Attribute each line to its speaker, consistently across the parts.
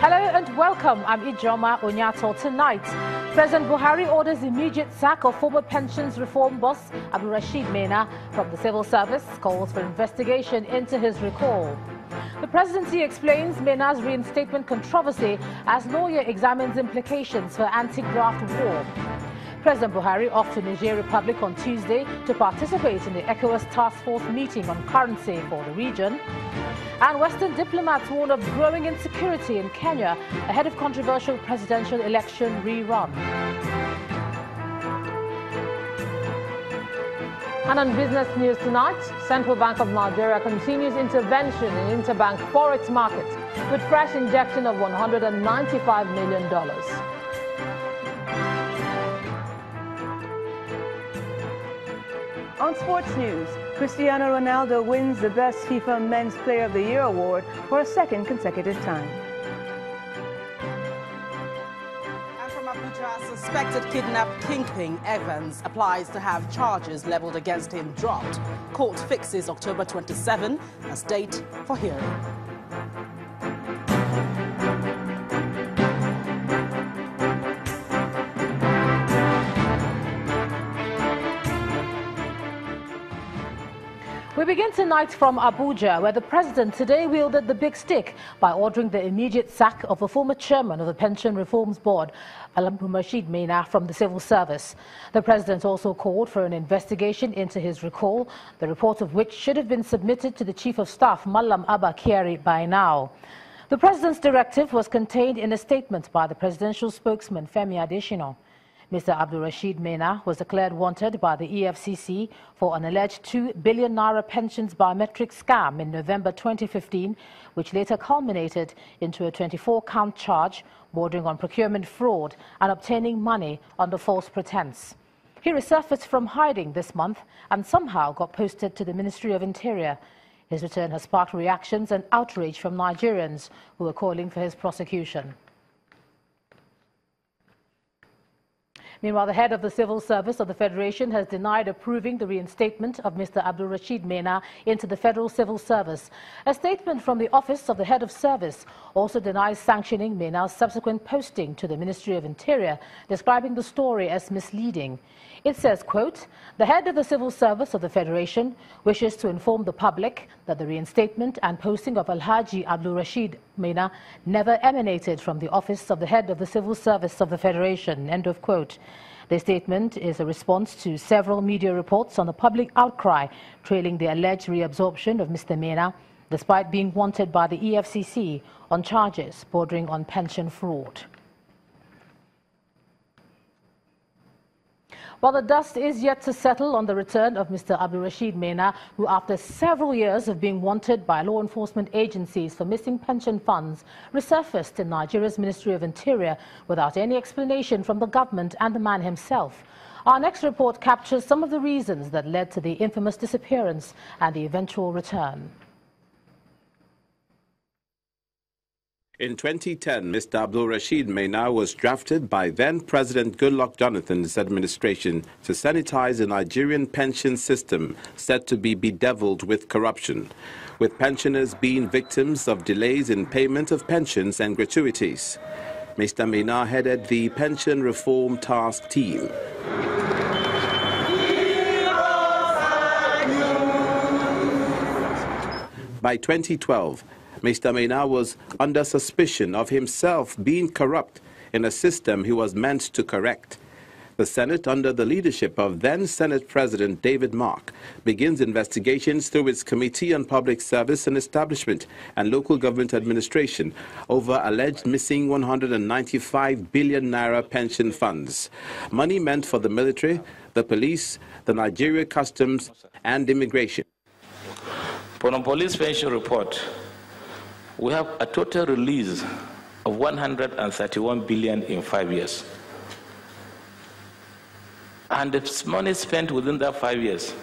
Speaker 1: Hello and welcome. I'm Ijoma Onyato. Tonight, President Buhari orders immediate sack of former pensions reform boss Abdulrasheed Maina from the civil service, calls for investigation into his recall. The presidency explains Maina's reinstatement controversy as lawyer examines implications for anti-graft war. President Buhari off to Niger Republic on Tuesday to participate in the ECOWAS task force meeting on currency for the region. And Western diplomats warn of growing insecurity in Kenya ahead of controversial presidential election rerun. And on business news tonight, Central Bank of Nigeria continues intervention in interbank forex markets with fresh injection of $195 million.
Speaker 2: On sports news, Cristiano Ronaldo wins the Best FIFA Men's Player of the Year award for a second consecutive time.
Speaker 3: And from Abuja, suspected kidnapped kingpin Evans applies to have charges leveled against him dropped. Court fixes October 27 as date for hearing.
Speaker 1: We begin tonight from Abuja, where the president today wielded the big stick by ordering the immediate sack of the former chairman of the Pension Reforms Board, Abdulrasheed Maina, from the civil service. The president also called for an investigation into his recall, the report of which should have been submitted to the Chief of Staff, Mallam Abba Kyari, by now. The president's directive was contained in a statement by the presidential spokesman, Femi Adesina. Mr. Abdulrasheed Maina was declared wanted by the EFCC for an alleged 2 billion naira pensions biometric scam in November 2015, which later culminated into a 24-count charge bordering on procurement fraud and obtaining money under false pretense. He resurfaced from hiding this month and somehow got posted to the Ministry of Interior. His return has sparked reactions and outrage from Nigerians who are calling for his prosecution. Meanwhile, the head of the Civil Service of the Federation has denied approving the reinstatement of Mr. Abdulrasheed Maina into the Federal Civil Service. A statement from the Office of the Head of Service also denies sanctioning Maina's subsequent posting to the Ministry of Interior, describing the story as misleading. It says, quote, "The head of the Civil Service of the Federation wishes to inform the public that the reinstatement and posting of Alhaji Abdulrasheed Maina never emanated from the office of the head of the Civil Service of the Federation," end of quote. The statement is a response to several media reports on the public outcry trailing the alleged reabsorption of Mr. Maina, despite being wanted by the EFCC on charges bordering on pension fraud. While the dust is yet to settle on the return of Mr. Abdulrasheed Maina, who after several years of being wanted by law enforcement agencies for missing pension funds, resurfaced in Nigeria's Ministry of Interior without any explanation from the government and the man himself. Our next report captures some of the reasons that led to the infamous disappearance and the eventual return.
Speaker 4: In 2010, Mr. Abdulrasheed Maina was drafted by then-President Goodluck Jonathan's administration to sanitize the Nigerian pension system said to be bedeviled with corruption, with pensioners being victims of delays in payment of pensions and gratuities. Mr. Maina headed the Pension Reform Task Team. By 2012, Mr. Maina was under suspicion of himself being corrupt in a system he was meant to correct. The Senate, under the leadership of then-Senate President David Mark, begins investigations through its Committee on Public Service and Establishment and Local Government Administration over alleged missing 195 billion naira pension funds, money meant for the military, the police, the Nigeria Customs and Immigration.
Speaker 5: For the police pension report, we have a total release of 131 billion in 5 years. And the money spent within that 5 years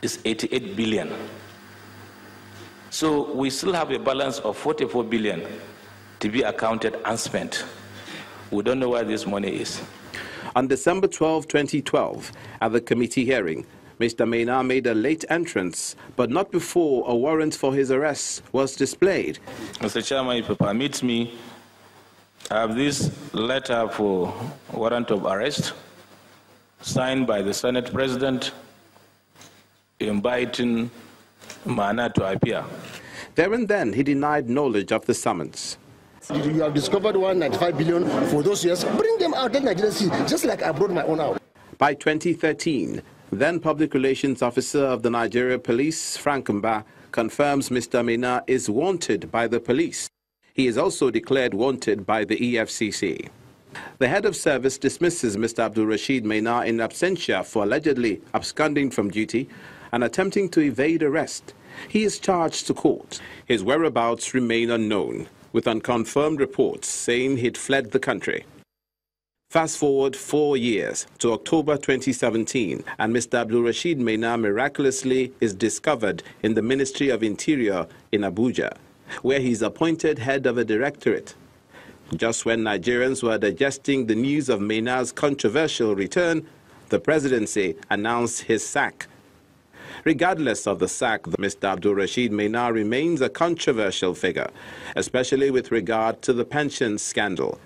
Speaker 5: is 88 billion. So we still have a balance of 44 billion to be accounted and spent. We don't know where this money is.
Speaker 4: On December 12, 2012, at the committee hearing, Mr. Maina made a late entrance, but not before a warrant for his arrest was displayed.
Speaker 5: Mr. Chairman, if you permit me, I have this letter for warrant of arrest signed by the Senate President inviting Maina to appear.
Speaker 4: There and then, he denied knowledge of the summons.
Speaker 6: You have discovered 195 billion for those years. Bring them out, let Nigeria see, just like I brought my own out.
Speaker 4: By 2013, then Public Relations Officer of the Nigeria Police, Frank Mba, confirms Mr. Maina is wanted by the police. He is also declared wanted by the EFCC. The head of service dismisses Mr. Abdulrasheed Maina in absentia for allegedly absconding from duty and attempting to evade arrest. He is charged to court. His whereabouts remain unknown, with unconfirmed reports saying he'd fled the country. Fast forward 4 years to October 2017, and Mr. Abdulrasheed Maina miraculously is discovered in the Ministry of Interior in Abuja, where he's appointed head of a directorate. Just when Nigerians were digesting the news of Maina's controversial return, the presidency announced his sack. Regardless of the sack, Mr. Abdulrasheed Maina remains a controversial figure, especially with regard to the pension scandal.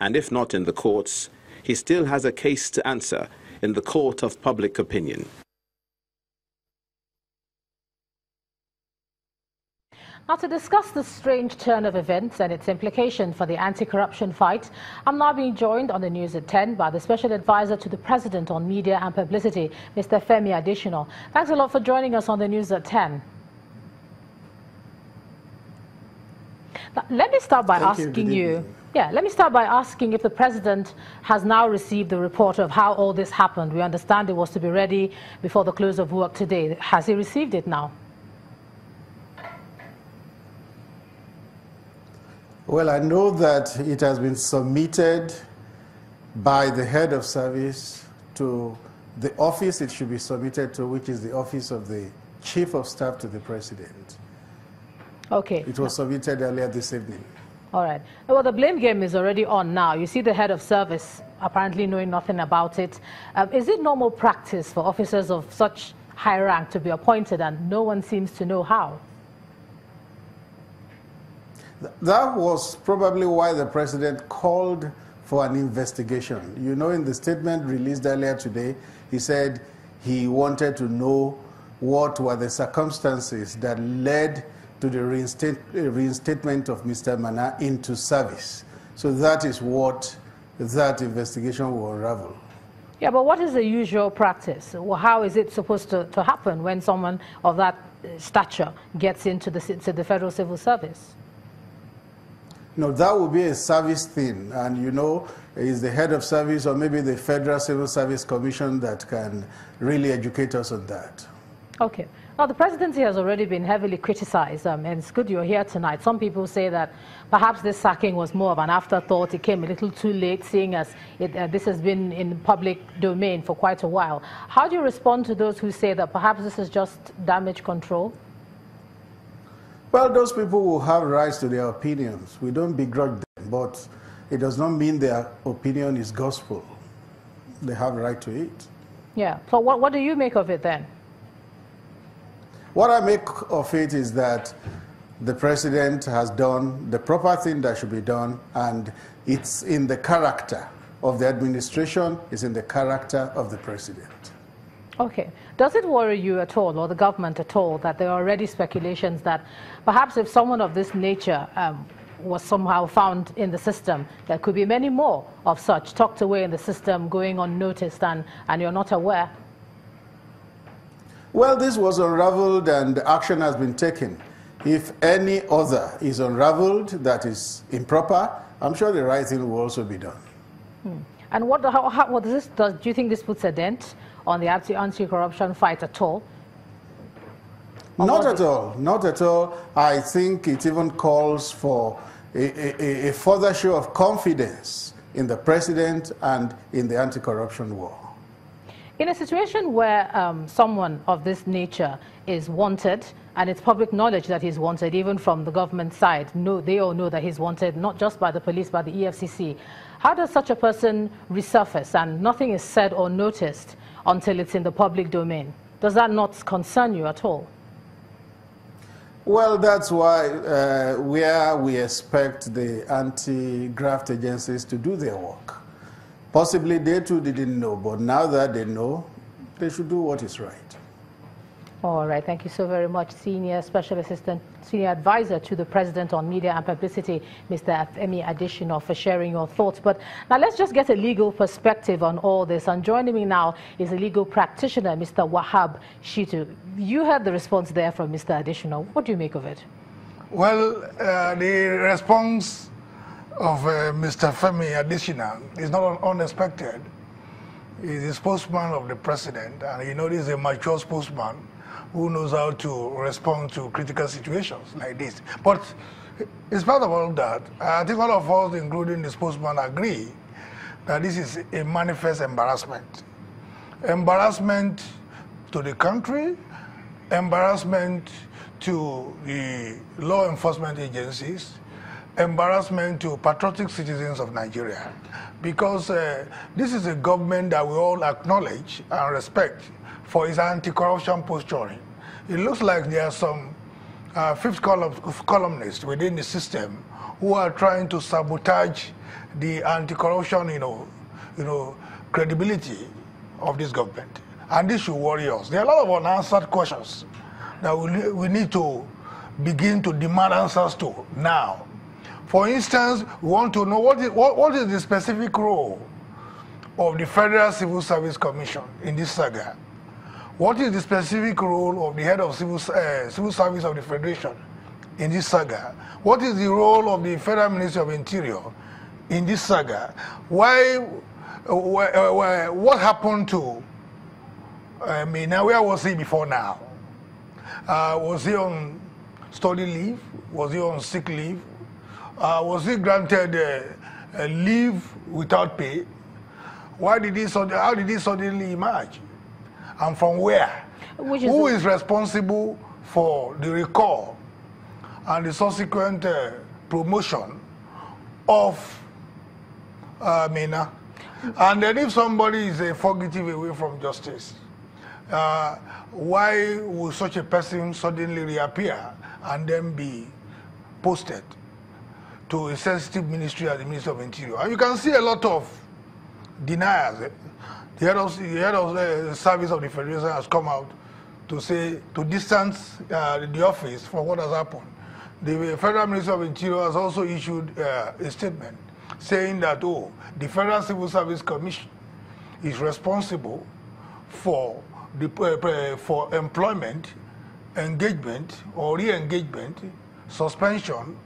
Speaker 4: And if not in the courts, he still has a case to answer in the court of public opinion.
Speaker 1: Now, to discuss the strange turn of events and its implication for the anti-corruption fight, I'm now being joined on the News at 10 by the Special Advisor to the President on Media and Publicity, Mr. Femi Adesina. Thanks a lot for joining us on the News at 10. Now, let me start by asking you if the President has now received the report of how all this happened. We understand it was to be ready before the close of work today. Has he received it now?
Speaker 7: Well, I know that it has been submitted by the head of service to the office it should be submitted to, which is the office of the Chief of Staff to the President.
Speaker 1: Okay.
Speaker 7: It was submitted earlier this evening.
Speaker 1: All right. Well, the blame game is already on now. You see the head of service apparently knowing nothing about it. Is it normal practice for officers of such high rank to be appointed and no one seems to know how?
Speaker 7: That was probably why the President called for an investigation. You know, in the statement released earlier today, he said he wanted to know what were the circumstances that led to the reinstatement of Mr. Maina into service. So that is what that investigation will unravel.
Speaker 1: Yeah, but what is the usual practice? Well, how is it supposed to happen when someone of that stature gets into the Federal Civil Service?
Speaker 7: No, that would be a service thing, and you know, it's the head of service or maybe the Federal Civil Service Commission that can really educate us on that. Okay.
Speaker 1: Now, the presidency has already been heavily criticized, and it's good you're here tonight. Some people say that perhaps this sacking was more of an afterthought. It came a little too late, seeing as this has been in public domain for quite a while. How do you respond to those who say that perhaps this is just damage control?
Speaker 7: Well, those people will have rights to their opinions. We don't begrudge them, but it does not mean their opinion is gospel. They have a right to it.
Speaker 1: Yeah. So what do you make of it then?
Speaker 7: What I make of it is that the President has done the proper thing that should be done, and it's in the character of the administration, it's in the character of the President.
Speaker 1: Okay. Does it worry you at all, or the government at all, that there are already speculations that perhaps if someone of this nature was somehow found in the system, there could be many more of such tucked away in the system, going unnoticed, and you're not aware?
Speaker 7: Well, this was unraveled and action has been taken. If any other is unraveled that is improper, I'm sure the right thing will also be done.
Speaker 1: And what do you think this puts a dent on the anti-corruption fight at all?
Speaker 7: Not at all. Not at all. I think it even calls for a further show of confidence in the President and in the anti-corruption war.
Speaker 1: In a situation where someone of this nature is wanted, and it's public knowledge that he's wanted, even from the government side, they all know that he's wanted, not just by the police, but the EFCC, how does such a person resurface and nothing is said or noticed until it's in the public domain? Does that not concern you at all?
Speaker 7: Well, that's why where we expect the anti-graft agencies to do their work. Possibly they too didn't know, but now that they know, they should do what is right.
Speaker 1: All right, thank you so very much, Senior Special Assistant, Senior Advisor to the President on Media and Publicity, Mr. Femi Adesina, for sharing your thoughts. But now let's just get a legal perspective on all this. And joining me now is a legal practitioner, Mr. Wahab Shitu. You heard the response there from Mr. Adesina. What do you make of it?
Speaker 8: Well, the response of Mr. Femi Adesina is not unexpected. He's the spokesman of the president, and you know this is a mature spokesman who knows how to respond to critical situations like this. But in spite of all that, I think all of us, including the spokesman, agree that this is a manifest embarrassment. Embarrassment to the country, embarrassment to the law enforcement agencies, embarrassment to patriotic citizens of Nigeria. Because this is a government that we all acknowledge and respect for its anti-corruption posturing. It looks like there are some fifth columnists within the system who are trying to sabotage the anti-corruption, credibility of this government. And this should worry us. There are a lot of unanswered questions that we need to begin to demand answers to now. For instance, we want to know what is the specific role of the Federal Civil Service Commission in this saga. What is the specific role of the head of civil service of the Federation in this saga? What is the role of the Federal Ministry of Interior in this saga? What happened to Maina? Where was he before now? Was he on study leave? Was he on sick leave? Was he granted leave without pay? How did he suddenly emerge? And from where? Who is responsible for the recall and the subsequent promotion of Maina? And then if somebody is a fugitive away from justice, why would such a person suddenly reappear and then be posted to a sensitive ministry as the Minister of Interior? And you can see a lot of deniers. The head of the service of the Federation has come out to say, to distance the office from what has happened. The Federal Minister of Interior has also issued a statement saying that, the Federal Civil Service Commission is responsible for employment, engagement or re-engagement, suspension,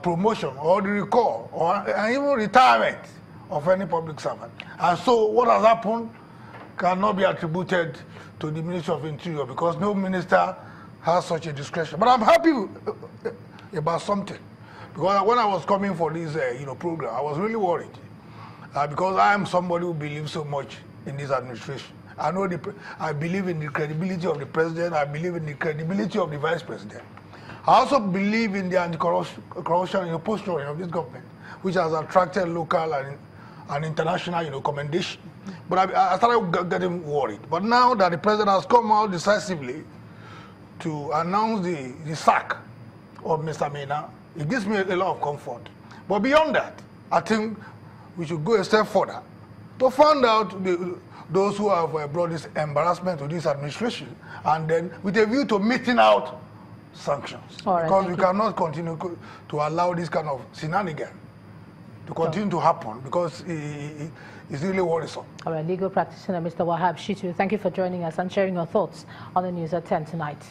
Speaker 8: promotion or the recall and even retirement of any public servant. And so what has happened cannot be attributed to the Ministry of Interior because no minister has such a discretion. But I'm happy about something, because when I was coming for this program, I was really worried because I am somebody who believes so much in this administration. I believe in the credibility of the president. I believe in the credibility of the vice president. I also believe in the anti-corruption posturing of this government, which has attracted local and international commendation. But I started getting worried. But now that the president has come out decisively to announce the sack of Mr. Maina, it gives me a lot of comfort. But beyond that, I think we should go a step further to find out those who have brought this embarrassment to this administration, and then with a view to meting out sanctions. Right, because we cannot continue to allow this kind of shenanigan to continue to happen, because it's really worrisome.
Speaker 1: All right, legal practitioner Mr. Wahab Shitu, thank you for joining us and sharing your thoughts on the news at 10 tonight.